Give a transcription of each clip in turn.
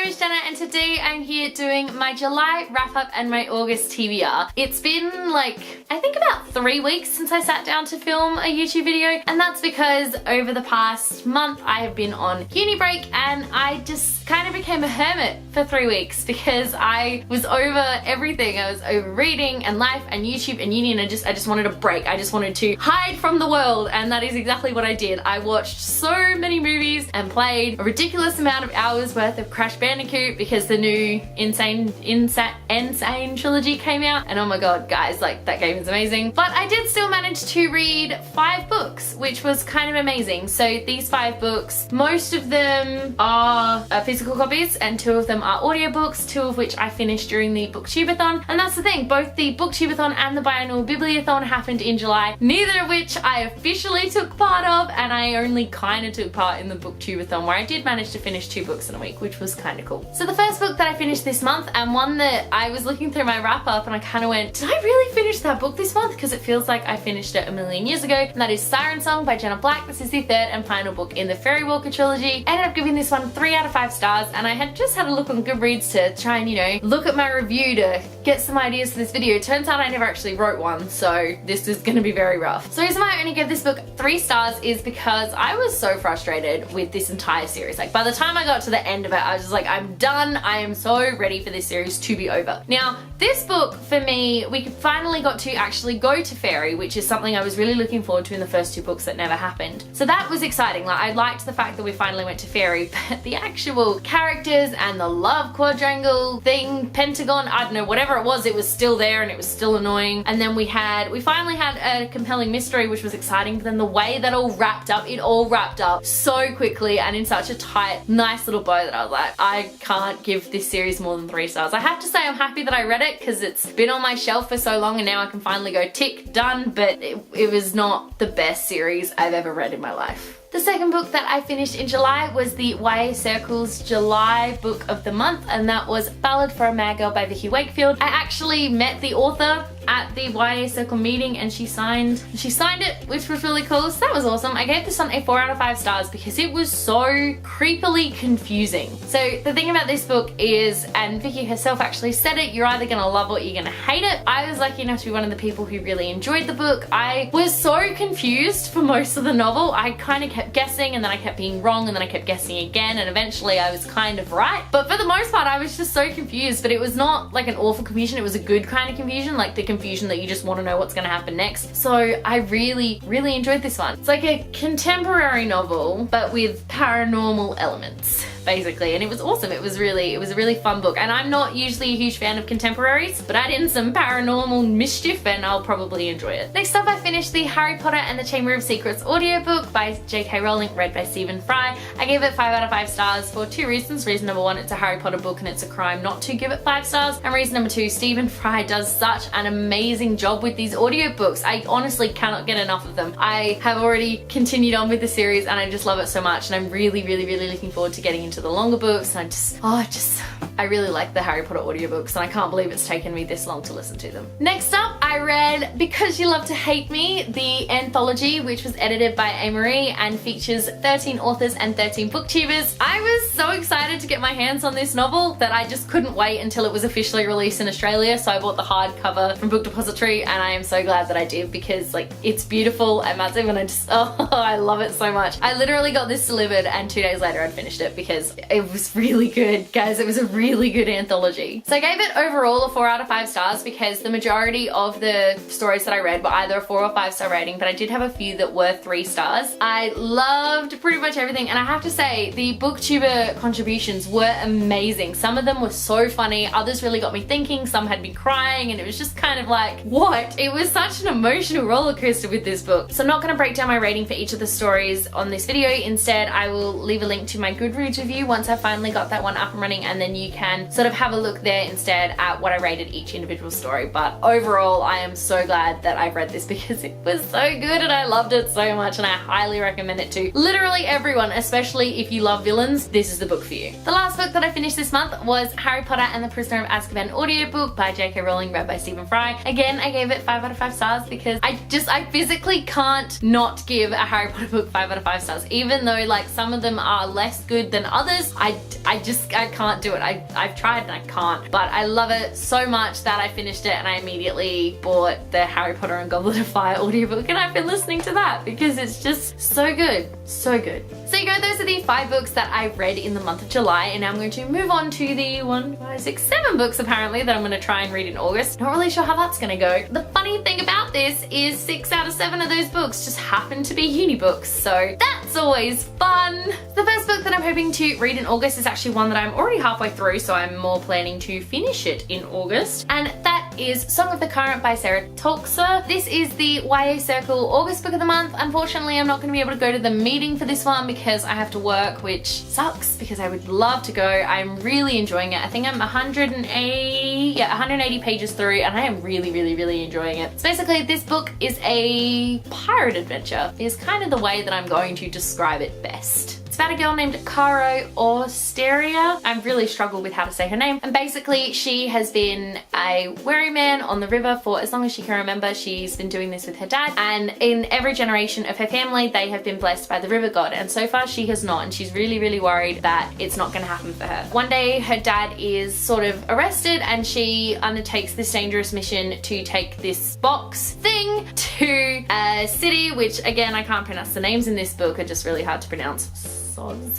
name is Jenna and today I'm here doing my July wrap-up and my August TBR. It's been like, I think about 3 weeks since I sat down to film a YouTube video, and that's because over the past month I have been on uni break and I just kind of became a hermit for 3 weeks because I was over everything. I was over reading and life and YouTube and uni, and I just wanted a break. I just wanted to hide from the world, and that is exactly what I did. I watched so many movies and played a ridiculous amount of hours worth of Crash Bandicoot because the new Insane trilogy came out, and oh my god guys, like that game is amazing. But I did still manage to read 5 books, which was kind of amazing. So these 5 books, most of them are physical copies and 2 of them are audiobooks, 2 of which I finished during the booktubeathon. And that's the thing, both the booktubeathon and the biannual bibliothon happened in July, neither of which I officially took part of, and I only kind of took part in the booktubeathon where I did manage to finish 2 books in a week, which was kind of cool. So the first book that I finished this month, and one that I was looking through my wrap up and I kind of went, did I really finish that book this month? Because it feels like I finished it a million years ago, and that is Siren Song by Jenna. This is the 3rd and final book in the Fairy Walker trilogy. I ended up giving this one 3 out of 5 stars, and I had just had a look on Goodreads to try and, you know, look at my review to get some ideas for this video. It turns out I never actually wrote one, so this is going to be very rough. So the reason why I only gave this book 3 stars is because I was so frustrated with this entire series. Like by the time I got to the end of it, I was just like, I'm done. I am so ready for this series to be over. Now, this book for me, we finally got to actually go to Fairy, which is something I was really looking forward to in the first 2 books that never happened. So that was exciting. Like I liked the fact that we finally went to Fairy, but the actual characters and the love quadrangle thing, Pentagon, I don't know, whatever it was still there and it was still annoying. And then we finally had a compelling mystery, which was exciting, but then the way that it all wrapped up so quickly and in such a tight, nice little bow that I was like, I can't give this series more than 3 stars. I have to say I'm happy that I read it because it's been on my shelf for so long and now I can finally go tick, done, but it was not the best series I've ever read in my life. The second book that I finished in July was the YA Circle's July book of the month, and that was Ballad for a Mad Girl by Vicky Wakefield. I actually met the author at the YA Circle meeting and she signed it, which was really cool, so that was awesome. I gave this one a 4 out of 5 stars because it was so creepily confusing. So the thing about this book is, and Vicky herself actually said it, you're either gonna love it or you're gonna hate it. I was lucky enough to be one of the people who really enjoyed the book. I was so confused for most of the novel. I kind of kept guessing and then I kept being wrong and then I kept guessing again, and eventually I was kind of right. But for the most part I was just so confused, but it was not like an awful confusion, it was a good kind of confusion, like the confusion that you just want to know what's going to happen next. So I really enjoyed this one. It's like a contemporary novel but with paranormal elements basically, and it was awesome. It was a really fun book, and I'm not usually a huge fan of contemporaries, but add in some paranormal mischief and I'll probably enjoy it. Next up I finished the Harry Potter and the Chamber of Secrets audiobook by J.K. Rowling, read by Stephen Fry. I gave it 5 out of 5 stars for 2 reasons. Reason number 1, it's a Harry Potter book and it's a crime not to give it 5 stars, and reason number 2, Stephen Fry does such an amazing job with these audiobooks. I honestly cannot get enough of them. I have already continued on with the series and I just love it so much, and I'm really looking forward to getting into the longer books, and I really like the Harry Potter audiobooks and I can't believe it's taken me this long to listen to them. Next up I read Because You Love to Hate Me, the anthology, which was edited by Amory and features 13 authors and 13 booktubers. I was so excited to get my hands on this novel that I just couldn't wait until it was officially released in Australia, so I bought the hardcover from Book Depository and I am so glad that I did because like it's beautiful and massive and I love it so much. I literally got this delivered and 2 days later I'd finished it because it was really good, guys. It was a really good anthology. So I gave it overall a 4 out of 5 stars because the majority of the stories that I read were either a 4 or 5 star rating, but I did have a few that were 3 stars. I loved pretty much everything, and I have to say the booktuber contributions were amazing. Some of them were so funny, others really got me thinking, some had me crying, and it was just kind of like, what? It was such an emotional roller coaster with this book. So I'm not going to break down my rating for each of the stories on this video. Instead, I will leave a link to my Goodreads review once I finally got that one up and running, and then you can sort of have a look there instead at what I rated each individual story. But overall I am so glad that I've read this because it was so good and I loved it so much, and I highly recommend it to literally everyone, especially if you love villains. This is the book for you. The The last book that I finished this month was Harry Potter and the Prisoner of Azkaban audiobook by J.K. Rowling, read by Stephen Fry. Again, I gave it 5 out of 5 stars because I physically can't not give a Harry Potter book 5 out of 5 stars. Even though like some of them are less good than others, I can't do it. I've tried and I can't. But I love it so much that I finished it and I immediately bought the Harry Potter and Goblet of Fire audiobook, and I've been listening to that because it's just so good. So good. So you go, those are the 5 books that I read in the month of July, and now I'm going to move on to the 1, 5, 6, 7 books apparently that I'm going to try and read in August. Not really sure how that's going to go. The funny thing about this is 6 out of 7 of those books just happen to be uni books, so that's always fun. The first book that I'm hoping to read in August is actually one that I'm already halfway through, so I'm more planning to finish it in August, and that is Song of the Current by Sarah Tolkser. This is the YA Circle August book of the month. Unfortunately, I'm not going to be able to go to the meeting for this one because I have to work, which sucks because I would love to go. I'm really enjoying it. I think I'm 180 pages through and I am really enjoying it. So basically this book is a pirate adventure, is kind of the way that I'm going to describe it best. It's about a girl named Caro Osteria. I've really struggled with how to say her name. And basically she has been a wherryman on the river for as long as she can remember. She's been doing this with her dad, and in every generation of her family they have been blessed by the river god, and so far she has not, and she's really worried that it's not going to happen for her. One day her dad is sort of arrested and she undertakes this dangerous mission to take this box thing to a city, which again I can't pronounce. The names in this book are just really hard to pronounce.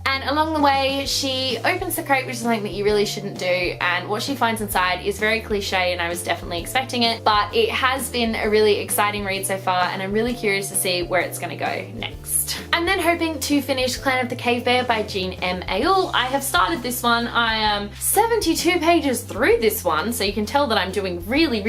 And along the way she opens the crate, which is something that you really shouldn't do, and what she finds inside is very cliche, and I was definitely expecting it, but it has been a really exciting read so far and I'm really curious to see where it's going to go next. I'm then hoping to finish Clan of the Cave Bear by Jean M. Ayul. I have started this one. I am 72 pages through this one, so you can tell that I'm doing really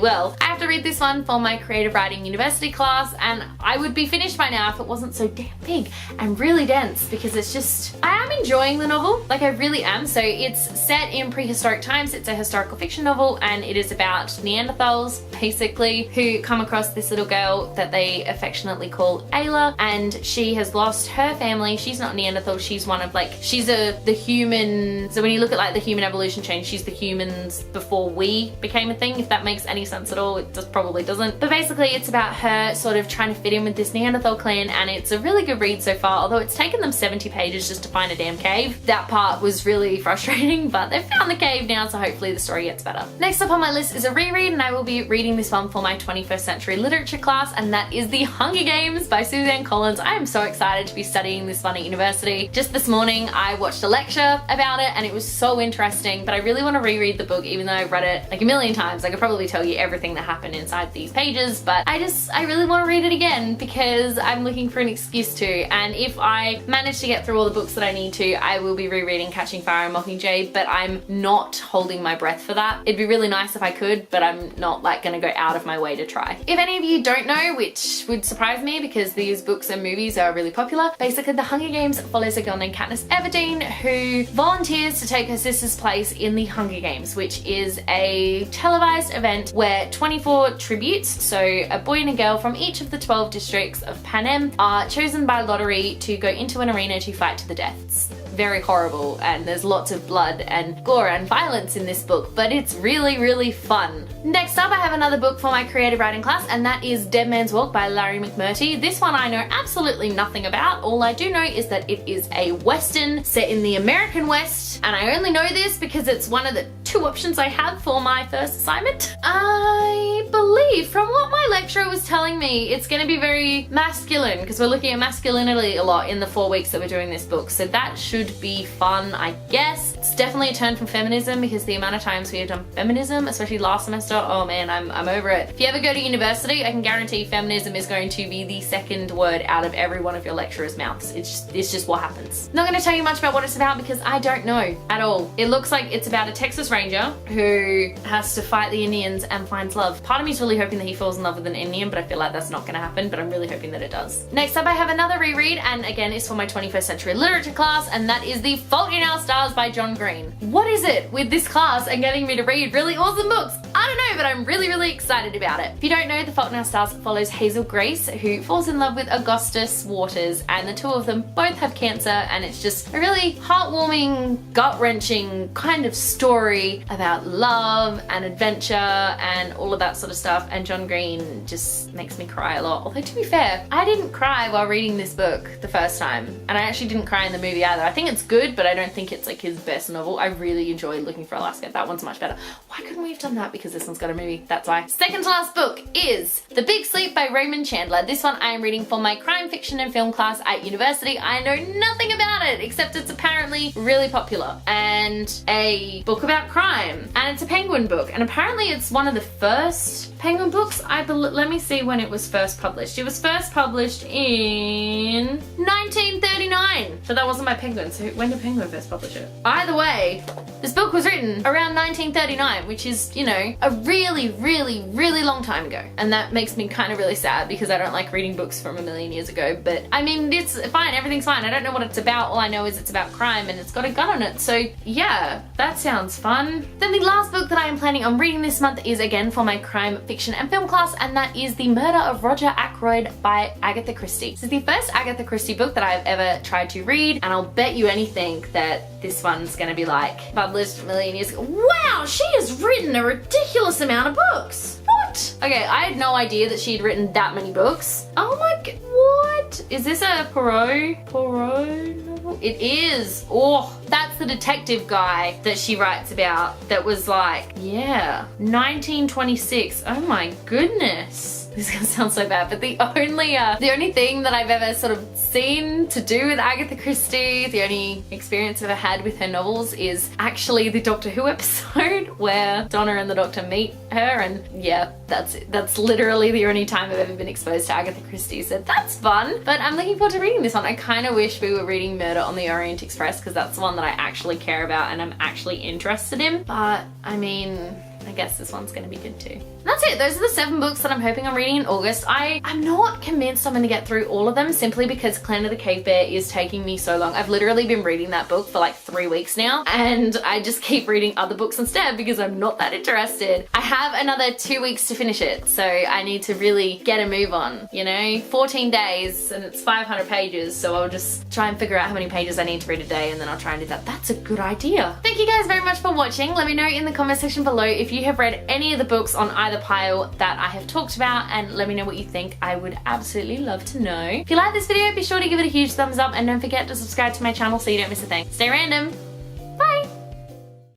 well. I have to read this one for my creative writing university class, and I would be finished by now if it wasn't so damn big and really dense, because it's just, I am enjoying the novel, like I really am. So it's set in prehistoric times, it's a historical fiction novel, and it is about Neanderthals basically who come across this little girl that they affectionately call Ayla, and she has lost her family. She's not Neanderthal, she's one of like, she's the human, so when you look at like the human evolution chain, she's the humans before we became a thing, if that makes any sense at all. It just probably doesn't, but basically it's about her sort of trying to fit in with this Neanderthal clan, and it's a really good read so far, although it's taken them 70 pages just to find a damn cave. That part was really frustrating, but they've found the cave now, so hopefully the story gets better. Next up on my list is a reread, and I will be reading this one for my 21st century literature class, and that is The Hunger Games by Suzanne Collins. I am so excited to be studying this one at university. Just this morning I watched a lecture about it and it was so interesting, but I really want to reread the book even though I've read it like a million times. I could probably tell you everything that happened inside these pages, but I really want to read it again because I'm looking for an excuse to, and if I manage to get through all the books that I need to, I will be rereading Catching Fire and Mockingjay, but I'm not holding my breath for that. It'd be really nice if I could, but I'm not like gonna go out of my way to try. If any of you don't know, which would surprise me because these books and movies are really popular, basically The Hunger Games follows a girl named Katniss Everdeen who volunteers to take her sister's place in the Hunger Games, which is a televised event where 24 tributes, so a boy and a girl from each of the 12 districts of Panem, are chosen by lottery to go into an arena to fight to the deaths. Very horrible, and there's lots of blood and gore and violence in this book, but it's really fun. Next up I have another book for my creative writing class, and that is Dead Man's Walk by Larry McMurtry. This one I know absolutely nothing about. All I do know is that it is a western set in the American West, and I only know this because it's one of the 2 options I have for my first assignment. I believe from what my lecturer was telling me it's going to be very masculine because we're looking at masculinity a lot in the 4 weeks that we're doing this book, so that should be fun, I guess. It's definitely a turn from feminism because the amount of times we have done feminism, especially last semester, oh man, I'm over it. If you ever go to university, I can guarantee feminism is going to be the second word out of every one of your lecturers' mouths. It's just what happens. Not going to tell you much about what it's about because I don't know at all. It looks like it's about a Texas Ranger who has to fight the Indians and finds love. Part of me is really hoping that he falls in love with an Indian, but I feel like that's not going to happen, but I'm really hoping that it does. Next up I have another reread, and again it's for my 21st century literature class, and that is The Fault in Our Stars by John Green. What is it with this class and getting me to read really awesome books? I I don't know, but I'm really, really excited about it. If you don't know, The Fault in Our Stars follows Hazel Grace, who falls in love with Augustus Waters, and the two of them both have cancer, and it's just a really heartwarming, gut-wrenching kind of story about love and adventure and all of that sort of stuff, and John Green just makes me cry a lot. Although, to be fair, I didn't cry while reading this book the first time, and I actually didn't cry in the movie either. I think it's good, but I don't think it's like his best novel. I really enjoyed Looking for Alaska. That one's much better. Why couldn't we have done that? Because this one's got a movie, that's why. Second to last book is The Big Sleep by Raymond Chandler. This one I am reading for my crime fiction and film class at university. I know nothing about it, except it's apparently really popular and a book about crime, and it's a Penguin book, and apparently it's one of the first Penguin books. Let me see when it was first published. It was first published in 1939. So that wasn't by Penguin. So when did Penguin first publish it? Either way, this book was written around 1939, which is, you know, a really, really, really long time ago. And that makes me kind of really sad because I don't like reading books from a million years ago. But I mean, it's fine. Everything's fine. I don't know what it's about. All I know is it's about crime and it's got a gun on it. So yeah, that sounds fun. Then the last book that I am planning on reading this month is again for my crime fiction and film class, and that is The Murder of Roger Ackroyd by Agatha Christie. This is the first Agatha Christie book that I've ever tried to read, and I'll bet you anything that this one's gonna be like published a million years ago. Wow, she has written a ridiculous amount of books. What? Okay, I had no idea that she had written that many books. Oh my god, what? Is this a Poirot novel? It is. Oh, that's the detective guy that she writes about that was like, yeah, 1926. Oh my goodness. This is gonna sound so bad, but the only thing that I've ever sort of seen to do with Agatha Christie, the only experience I've ever had with her novels is actually the Doctor Who episode where Donna and the Doctor meet her, and yeah, that's it. That's literally the only time I've ever been exposed to Agatha Christie, so that's fun. But I'm looking forward to reading this one. I kind of wish we were reading Murder on the Orient Express because that's the one that I actually care about and I'm actually interested in, but I mean, I guess this one's gonna be good too. And that's it. Those are the 7 books that I'm hoping I'm reading in August. I'm not convinced I'm gonna get through all of them simply because Clan of the Cave Bear is taking me so long. I've literally been reading that book for like 3 weeks now, and I just keep reading other books instead because I'm not that interested. I have another 2 weeks to finish it, so I need to really get a move on, you know? 14 days and it's 500 pages, so I'll just try and figure out how many pages I need to read a day, and then I'll try and do that. That's a good idea. Thank you guys very much for watching. Let me know in the comment section below if you have read any of the books on either pile that I have talked about, and let me know what you think. I would absolutely love to know. If you like this video, be sure to give it a huge thumbs up, and don't forget to subscribe to my channel so you don't miss a thing. Stay random!